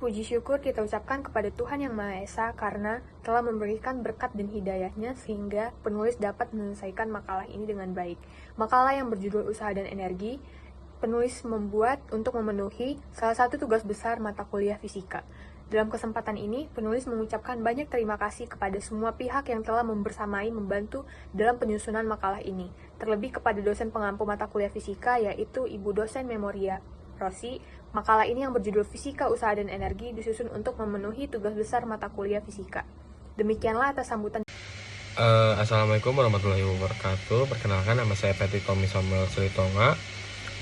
Puji syukur kita ucapkan kepada Tuhan Yang Maha Esa karena telah memberikan berkat dan hidayahnya sehingga penulis dapat menyelesaikan makalah ini dengan baik. Makalah yang berjudul Usaha dan Energi, penulis membuat untuk memenuhi salah satu tugas besar mata kuliah fisika. Dalam kesempatan ini, penulis mengucapkan banyak terima kasih kepada semua pihak yang telah membersamai membantu dalam penyusunan makalah ini, terlebih kepada dosen pengampu mata kuliah fisika yaitu Ibu Dosen Memoria Rosi. Makalah ini yang berjudul Fisika, Usaha, dan Energi disusun untuk memenuhi tugas besar mata kuliah fisika. Demikianlah atas sambutan. Assalamualaikum warahmatullahi wabarakatuh. Perkenalkan, nama saya Patrick Tommy Samuel Selitonga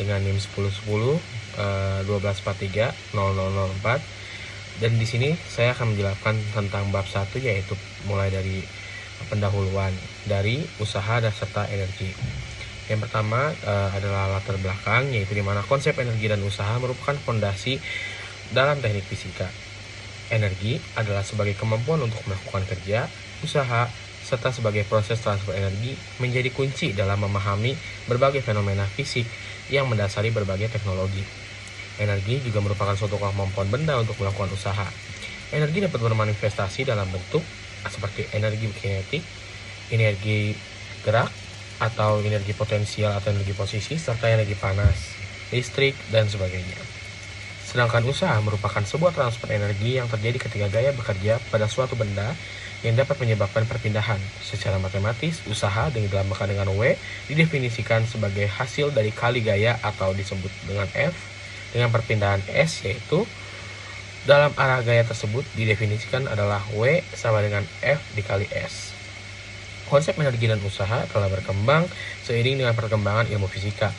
dengan NIM 1010 1243 0004. Dan di sini saya akan menjelaskan tentang bab 1, yaitu mulai dari pendahuluan dari usaha dan serta energi. Yang pertama adalah latar belakang, yaitu di mana konsep energi dan usaha merupakan fondasi dalam teknik fisika. Energi adalah sebagai kemampuan untuk melakukan kerja, usaha, serta sebagai proses transfer energi menjadi kunci dalam memahami berbagai fenomena fisik yang mendasari berbagai teknologi. Energi juga merupakan suatu kemampuan benda untuk melakukan usaha. Energi dapat bermanifestasi dalam bentuk seperti energi kinetik, energi gerak, atau energi potensial atau energi posisi, serta energi panas, listrik, dan sebagainya. Sedangkan usaha merupakan sebuah transfer energi yang terjadi ketika gaya bekerja pada suatu benda yang dapat menyebabkan perpindahan. Secara matematis, usaha dilambangkan dengan W didefinisikan sebagai hasil dari kali gaya atau disebut dengan F dengan perpindahan S, yaitu dalam arah gaya tersebut didefinisikan adalah W sama dengan F dikali S. Konsep energi dan usaha telah berkembang seiring dengan perkembangan ilmu fisika.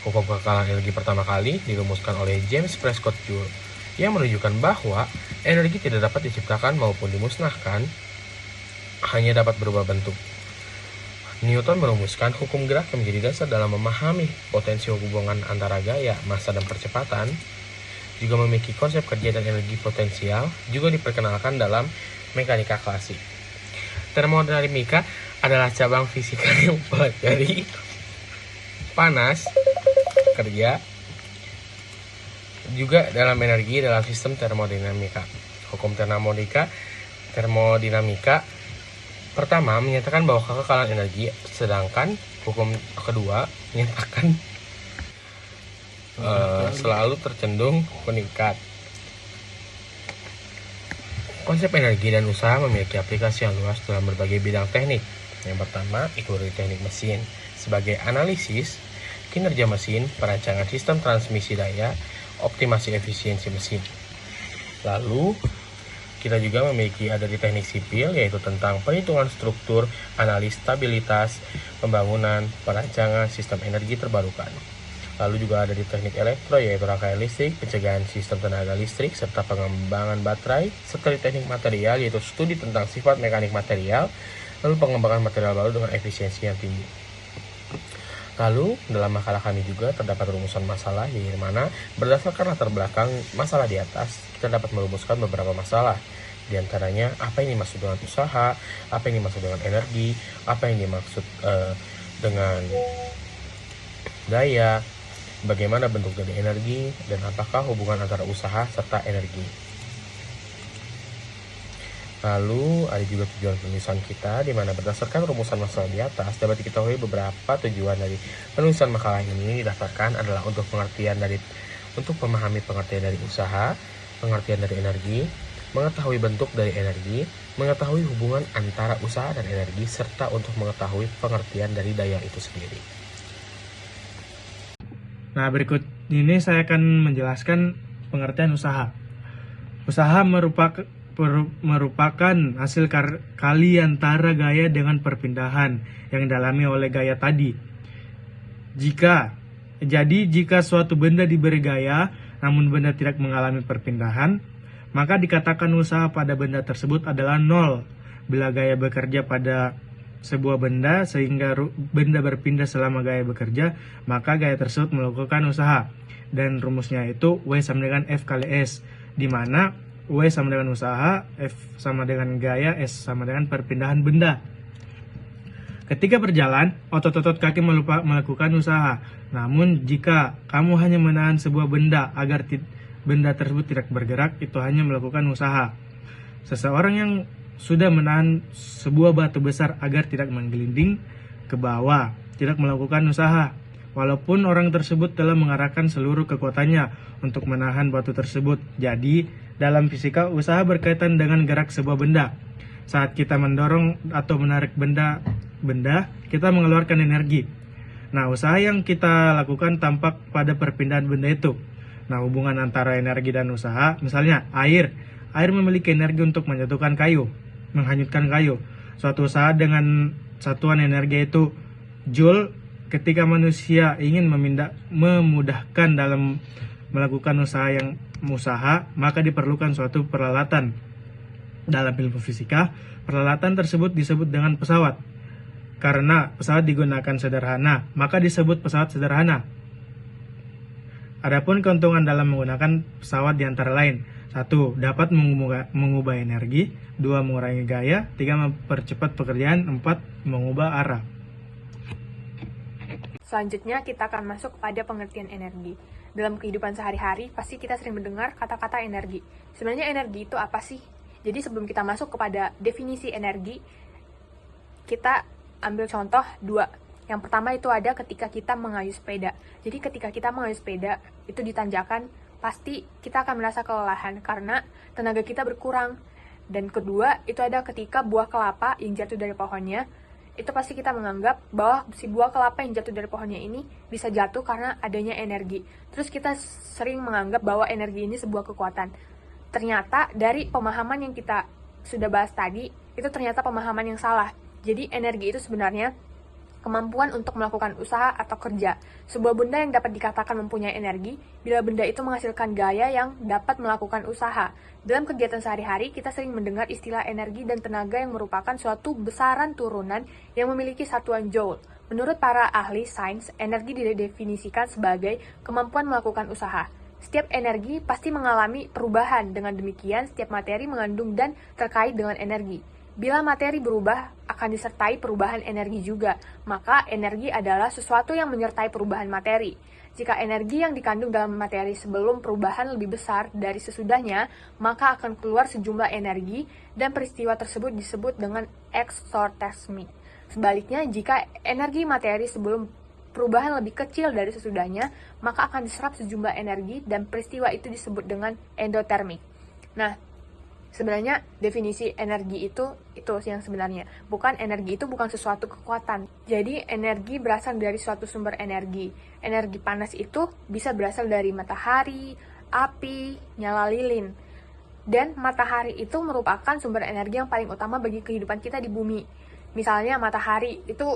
Hukum kekekalan energi pertama kali dirumuskan oleh James Prescott Joule yang menunjukkan bahwa energi tidak dapat diciptakan maupun dimusnahkan, hanya dapat berubah bentuk. Newton merumuskan hukum gerak yang menjadi dasar dalam memahami potensi hubungan antara gaya, massa, dan percepatan. Juga memiliki konsep kerja dan energi potensial, juga diperkenalkan dalam mekanika klasik. Termodinamika adalah cabang fisika yang mempelajari panas, kerja, juga dalam energi dalam sistem termodinamika. Hukum termodinamika pertama menyatakan bahwa kekekalan energi, sedangkan hukum kedua menyatakan selalu tercenderung meningkat. Konsep energi dan usaha memiliki aplikasi yang luas dalam berbagai bidang teknik. Yang pertama, itu dari teknik mesin sebagai analisis kinerja mesin, perancangan sistem transmisi daya, optimasi efisiensi mesin. Lalu, kita juga memiliki ada di teknik sipil, yaitu tentang perhitungan struktur, analis stabilitas, pembangunan, perancangan sistem energi terbarukan. Lalu juga ada di teknik elektro, yaitu rangkaian listrik, pencegahan sistem tenaga listrik, serta pengembangan baterai. Serta di teknik material, yaitu studi tentang sifat mekanik material, lalu pengembangan material baru dengan efisiensi yang tinggi. Lalu, dalam makalah kami juga terdapat rumusan masalah, yaitu mana berdasarkan latar belakang masalah di atas, kita dapat merumuskan beberapa masalah. Di antaranya, apa yang dimaksud dengan usaha, apa yang dimaksud dengan energi, apa yang dimaksud dengan daya, bagaimana bentuk dari energi, dan apakah hubungan antara usaha serta energi. Lalu ada juga tujuan penulisan kita, di mana berdasarkan rumusan masalah di atas dapat diketahui beberapa tujuan dari penulisan makalah ini didaftarkan adalah untuk memahami pengertian dari usaha, pengertian dari energi, mengetahui bentuk dari energi, mengetahui hubungan antara usaha dan energi, serta untuk mengetahui pengertian dari daya itu sendiri. Nah, berikut ini saya akan menjelaskan pengertian usaha. Usaha merupakan hasil kali antara gaya dengan perpindahan yang dialami oleh gaya tadi. Jika suatu benda diberi gaya, namun benda tidak mengalami perpindahan, maka dikatakan usaha pada benda tersebut adalah nol. Bila gaya bekerja pada sebuah benda sehingga benda berpindah selama gaya bekerja, maka gaya tersebut melakukan usaha. Dan rumusnya itu W sama dengan F kali S, di mana W sama dengan usaha, F sama dengan gaya, S sama dengan perpindahan benda. Ketika berjalan, otot-otot kaki melakukan usaha. Namun jika kamu hanya menahan sebuah benda benda tersebut tidak bergerak, itu hanya melakukan usaha. Seseorang yang sudah menahan sebuah batu besar agar tidak menggelinding ke bawah, tidak melakukan usaha. Walaupun orang tersebut telah mengarahkan seluruh kekuatannya untuk menahan batu tersebut. Jadi, dalam fisika, usaha berkaitan dengan gerak sebuah benda. Saat kita mendorong atau menarik benda, kita mengeluarkan energi. Nah, usaha yang kita lakukan tampak pada perpindahan benda itu. Nah, hubungan antara energi dan usaha, misalnya air memiliki energi untuk menjatuhkan kayu, menghanyutkan kayu. Suatu usaha dengan satuan energi itu joule. Ketika manusia ingin memudahkan dalam melakukan usaha, maka diperlukan suatu peralatan. Dalam ilmu fisika, peralatan tersebut disebut dengan pesawat. Karena pesawat digunakan sederhana, maka disebut pesawat sederhana. Adapun keuntungan dalam menggunakan pesawat di antara lain: 1. Dapat mengubah energi. 2. Mengurangi gaya. 3. Mempercepat pekerjaan. 4. Mengubah arah. Selanjutnya kita akan masuk pada pengertian energi. Dalam kehidupan sehari-hari, pasti kita sering mendengar kata-kata energi. Sebenarnya energi itu apa sih? Jadi sebelum kita masuk kepada definisi energi, kita ambil contoh 2. Yang pertama itu ada ketika kita mengayuh sepeda. Jadi ketika kita mengayuh sepeda, itu ditanjakan, pasti kita akan merasa kelelahan karena tenaga kita berkurang. Dan kedua, itu ada ketika buah kelapa yang jatuh dari pohonnya, itu pasti kita menganggap bahwa si buah kelapa yang jatuh dari pohonnya ini bisa jatuh karena adanya energi. Terus kita sering menganggap bahwa energi ini sebuah kekuatan. Ternyata dari pemahaman yang kita sudah bahas tadi, itu ternyata pemahaman yang salah. Jadi energi itu sebenarnya kemampuan untuk melakukan usaha atau kerja. Sebuah benda yang dapat dikatakan mempunyai energi bila benda itu menghasilkan gaya yang dapat melakukan usaha. Dalam kegiatan sehari-hari, kita sering mendengar istilah energi dan tenaga yang merupakan suatu besaran turunan yang memiliki satuan joule. Menurut para ahli sains, energi didefinisikan sebagai kemampuan melakukan usaha. Setiap energi pasti mengalami perubahan, dengan demikian setiap materi mengandung dan terkait dengan energi. Bila materi berubah, akan disertai perubahan energi juga, maka energi adalah sesuatu yang menyertai perubahan materi. Jika energi yang dikandung dalam materi sebelum perubahan lebih besar dari sesudahnya, maka akan keluar sejumlah energi dan peristiwa tersebut disebut dengan eksortasmi. Sebaliknya, jika energi materi sebelum perubahan lebih kecil dari sesudahnya, maka akan diserap sejumlah energi dan peristiwa itu disebut dengan endotermik. Nah, sebenarnya definisi energi itu yang sebenarnya. Energi itu bukan sesuatu kekuatan. Jadi energi berasal dari suatu sumber energi. Energi panas itu bisa berasal dari matahari, api, nyala lilin. Dan matahari itu merupakan sumber energi yang paling utama bagi kehidupan kita di bumi. Misalnya matahari itu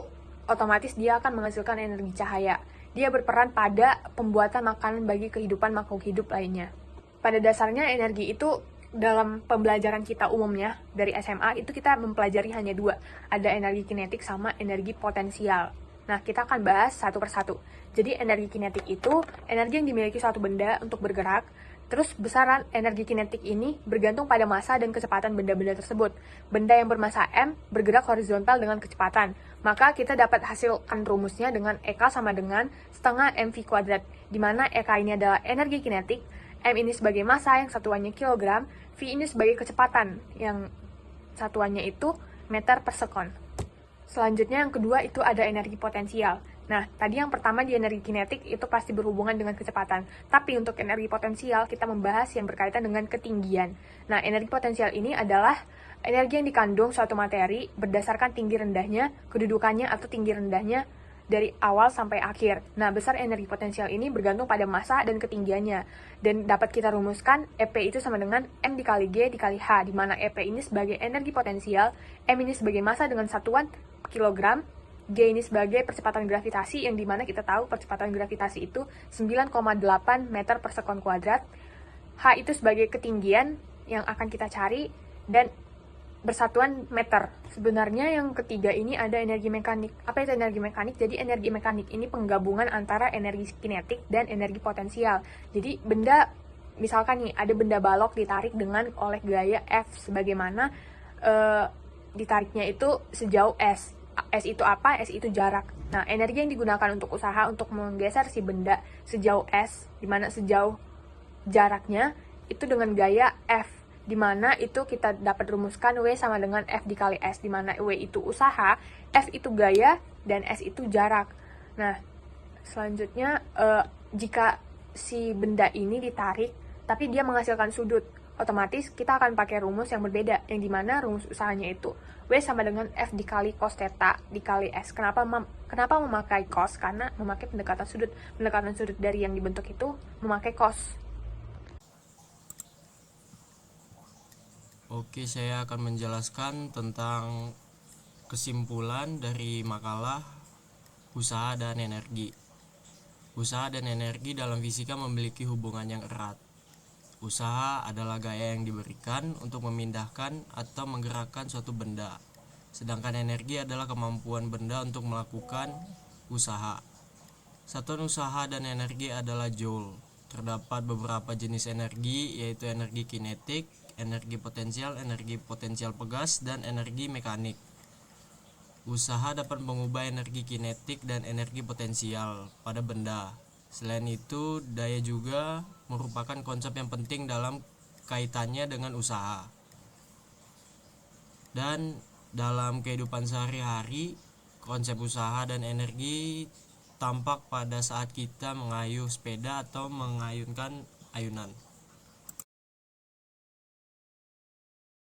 otomatis dia akan menghasilkan energi cahaya. Dia berperan pada pembuatan makanan bagi kehidupan makhluk hidup lainnya. Pada dasarnya energi itu dalam pembelajaran kita umumnya dari SMA itu kita mempelajari hanya 2, ada energi kinetik sama energi potensial. Nah, kita akan bahas satu persatu. Jadi energi kinetik itu energi yang dimiliki suatu benda untuk bergerak. Terus besaran energi kinetik ini bergantung pada massa dan kecepatan benda-benda tersebut. Benda yang bermassa M bergerak horizontal dengan kecepatan. Maka kita dapat hasilkan rumusnya dengan EK sama dengan setengah mv², di mana EK ini adalah energi kinetik, M ini sebagai massa yang satuannya kilogram, V ini sebagai kecepatan yang satuannya itu meter per sekon. Selanjutnya yang kedua itu ada energi potensial. Nah, tadi yang pertama di energi kinetik itu pasti berhubungan dengan kecepatan. Tapi untuk energi potensial kita membahas yang berkaitan dengan ketinggian. Nah, energi potensial ini adalah energi yang dikandung suatu materi berdasarkan tinggi rendahnya, kedudukannya atau tinggi rendahnya dari awal sampai akhir. Nah, besar energi potensial ini bergantung pada massa dan ketinggiannya. Dan dapat kita rumuskan, EP itu sama dengan M dikali G dikali H, di mana EP ini sebagai energi potensial, M ini sebagai massa dengan satuan kilogram, G ini sebagai percepatan gravitasi, yang dimana kita tahu percepatan gravitasi itu 9,8 meter per sekon kuadrat, H itu sebagai ketinggian yang akan kita cari, dan bersatuan meter. Sebenarnya yang ketiga ini ada energi mekanik. Apa itu energi mekanik? Jadi energi mekanik ini penggabungan antara energi kinetik dan energi potensial. Jadi benda, misalkan nih ada benda balok ditarik dengan oleh gaya F, sebagaimana ditariknya itu sejauh S. S itu apa? S itu jarak. Nah, energi yang digunakan untuk usaha untuk menggeser si benda sejauh S, dimana sejauh jaraknya itu dengan gaya F, di mana itu kita dapat rumuskan W sama dengan F dikali S, di mana W itu usaha, F itu gaya, dan S itu jarak. Nah, selanjutnya jika si benda ini ditarik tapi dia menghasilkan sudut, otomatis kita akan pakai rumus yang berbeda, yang dimana rumus usahanya itu W sama dengan F dikali cos theta dikali S. Kenapa memakai cos? Karena memakai pendekatan sudut dari yang dibentuk itu memakai cos. Oke, saya akan menjelaskan tentang kesimpulan dari makalah usaha dan energi. Usaha dan energi dalam fisika memiliki hubungan yang erat. Usaha adalah gaya yang diberikan untuk memindahkan atau menggerakkan suatu benda, sedangkan energi adalah kemampuan benda untuk melakukan usaha. Satuan usaha dan energi adalah joule. Terdapat beberapa jenis energi, yaitu energi kinetik, energi potensial pegas, dan energi mekanik. Usaha dapat mengubah energi kinetik dan energi potensial pada benda. Selain itu, daya juga merupakan konsep yang penting dalam kaitannya dengan usaha. Dan dalam kehidupan sehari-hari, konsep usaha dan energi tampak pada saat kita mengayuh sepeda atau mengayunkan ayunan.